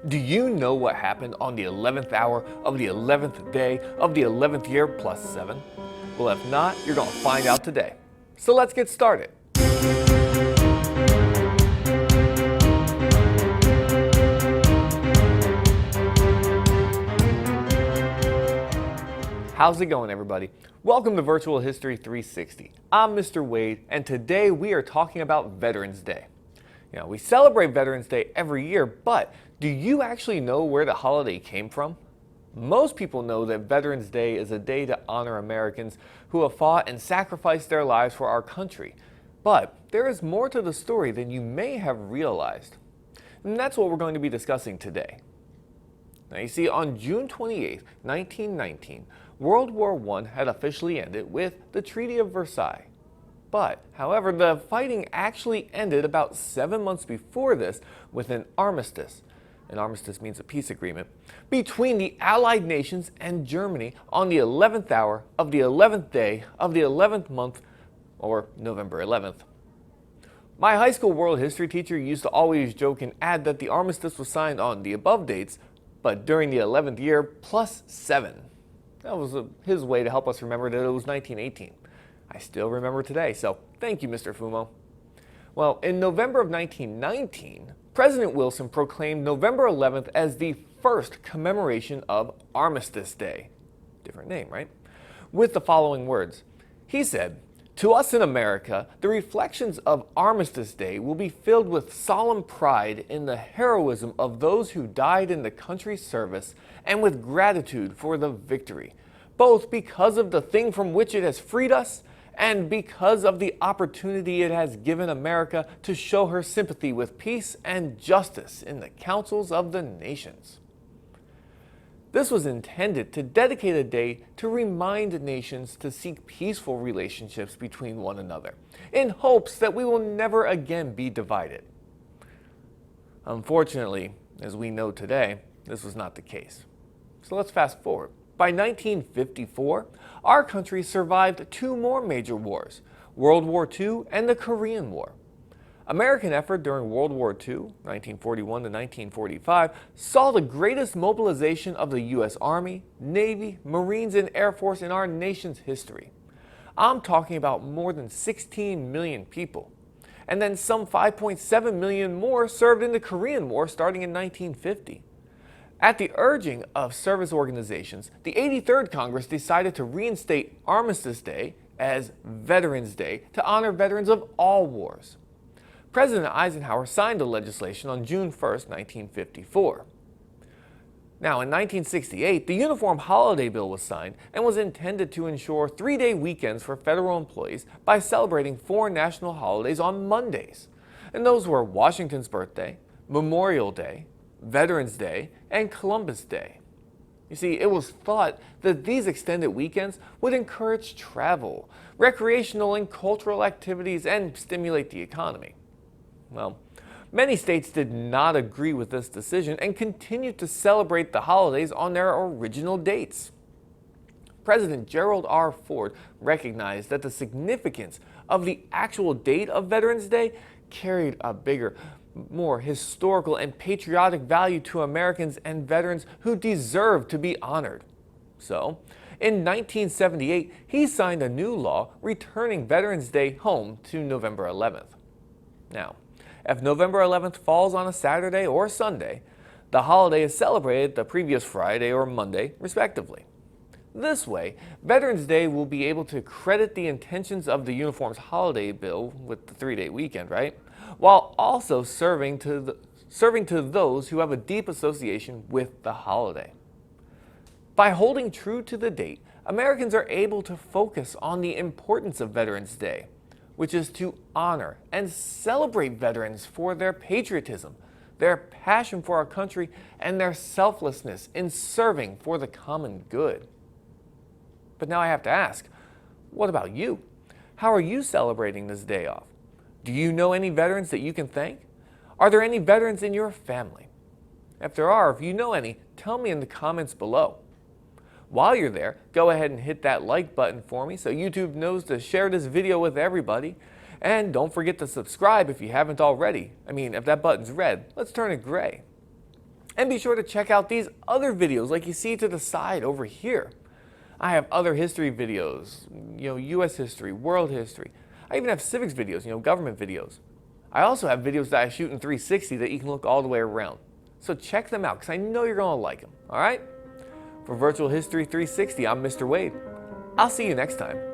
Do you know what happened on the 11th hour of the 11th day of the 11th year plus 7? Well, if not, you're going to find out today. So let's get started. How's it going, everybody? Welcome to Virtual History 360. I'm Mr. Wade, and today we are talking about Veterans Day. We celebrate Veterans Day every year, but do you actually know where the holiday came from? Most people know that Veterans Day is a day to honor Americans who have fought and sacrificed their lives for our country. But there is more to the story than you may have realized. And that's what we're going to be discussing today. Now, you see, on June 28, 1919, World War I had officially ended with the Treaty of Versailles. But, however, the fighting actually ended about 7 months before this with an armistice. An armistice means a peace agreement between the Allied nations and Germany on the 11th hour of the 11th day of the 11th month, or November 11th. My high school world history teacher used to always joke and add that the armistice was signed on the above dates, but during the 11th year plus 7. That was his way to help us remember that it was 1918. I still remember today, so thank you, Mr. Fumo. Well, in November of 1919, President Wilson proclaimed November 11th as the first commemoration of Armistice Day. Different name, right? With the following words. He said, "To us in America, the reflections of Armistice Day will be filled with solemn pride in the heroism of those who died in the country's service and with gratitude for the victory, both because of the thing from which it has freed us and because of the opportunity it has given America to show her sympathy with peace and justice in the councils of the nations." This was intended to dedicate a day to remind nations to seek peaceful relationships between one another, in hopes that we will never again be divided. Unfortunately, as we know today, this was not the case. So let's fast forward. By 1954, our country survived two more major wars, World War II and the Korean War. American effort during World War II, 1941 to 1945, saw the greatest mobilization of the U.S. Army, Navy, Marines, and Air Force in our nation's history. I'm talking about more than 16 million people. And then some 5.7 million more served in the Korean War starting in 1950. At the urging of service organizations, the 83rd Congress decided to reinstate Armistice Day as Veterans Day to honor veterans of all wars. President Eisenhower signed the legislation on June 1, 1954. Now, in 1968, the Uniform Holiday Bill was signed and was intended to ensure 3-day weekends for federal employees by celebrating 4 national holidays on Mondays. And those were Washington's birthday, Memorial Day, Veterans Day, and Columbus Day. You see, it was thought that these extended weekends would encourage travel, recreational and cultural activities, and stimulate the economy. Well, many states did not agree with this decision and continued to celebrate the holidays on their original dates. President Gerald R. Ford recognized that the significance of the actual date of Veterans Day carried a bigger, more historical and patriotic value to Americans and veterans who deserve to be honored. So, in 1978, he signed a new law returning Veterans Day home to November 11th. Now, if November 11th falls on a Saturday or Sunday, the holiday is celebrated the previous Friday or Monday, respectively. This way, Veterans Day will be able to credit the intentions of the Uniforms Holiday Bill with the 3-day weekend, right? While also serving to those who have a deep association with the holiday. By holding true to the date, Americans are able to focus on the importance of Veterans Day, which is to honor and celebrate veterans for their patriotism, their passion for our country, and their selflessness in serving for the common good. But now I have to ask, what about you? How are you celebrating this day off? Do you know any veterans that you can thank? Are there any veterans in your family? If there are, if you know any, tell me in the comments below. While you're there, go ahead and hit that like button for me so YouTube knows to share this video with everybody. And don't forget to subscribe if you haven't already. I mean, if that button's red, let's turn it gray. And be sure to check out these other videos like you see to the side over here. I have other history videos, US history, world history. I even have civics videos, government videos. I also have videos that I shoot in 360 that you can look all the way around. So check them out because I know you're going to like them, all right? For Virtual History 360, I'm Mr. Wade. I'll see you next time.